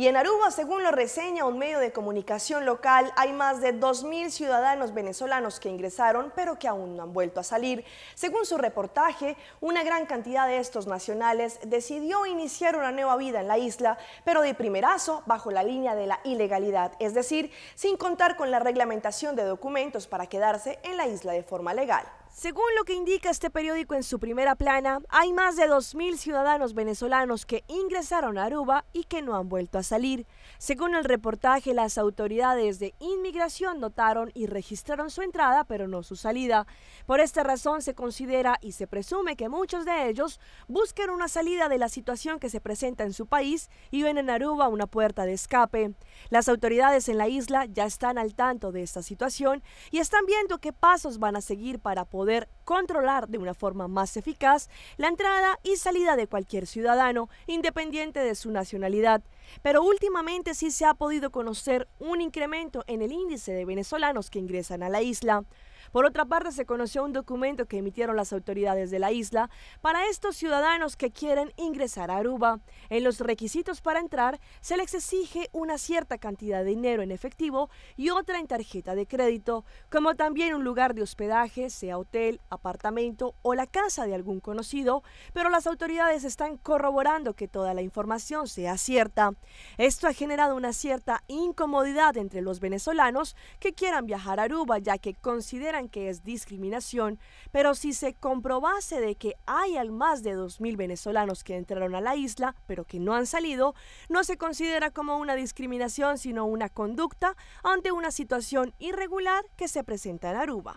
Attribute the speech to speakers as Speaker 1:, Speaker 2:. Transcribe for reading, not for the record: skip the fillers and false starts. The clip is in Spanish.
Speaker 1: Y en Aruba, según lo reseña un medio de comunicación local, hay más de 2.000 ciudadanos venezolanos que ingresaron, pero que aún no han vuelto a salir. Según su reportaje, una gran cantidad de estos nacionales decidió iniciar una nueva vida en la isla, pero de primerazo bajo la línea de la ilegalidad, es decir, sin contar con la reglamentación de documentos para quedarse en la isla de forma legal. Según lo que indica este periódico en su primera plana, hay más de 2.000 ciudadanos venezolanos que ingresaron a Aruba y que no han vuelto a salir. Según el reportaje, las autoridades de inmigración notaron y registraron su entrada, pero no su salida. Por esta razón se considera y se presume que muchos de ellos buscan una salida de la situación que se presenta en su país y ven en Aruba una puerta de escape. Las autoridades en la isla ya están al tanto de esta situación y están viendo qué pasos van a seguir para poder controlar de una forma más eficaz la entrada y salida de cualquier ciudadano, independiente de su nacionalidad. Pero últimamente sí se ha podido conocer un incremento en el índice de venezolanos que ingresan a la isla. Por otra parte, se conoció un documento que emitieron las autoridades de la isla para estos ciudadanos que quieren ingresar a Aruba. En los requisitos para entrar se les exige una cierta cantidad de dinero en efectivo y otra en tarjeta de crédito, como también un lugar de hospedaje, sea hotel, apartamento o la casa de algún conocido, pero las autoridades están corroborando que toda la información sea cierta. Esto ha generado una cierta incomodidad entre los venezolanos que quieran viajar a Aruba, ya que consideran que es discriminación, pero si se comprobase de que hay al más de 2.000 venezolanos que entraron a la isla, pero que no han salido, no se considera como una discriminación, sino una conducta ante una situación irregular que se presenta en Aruba.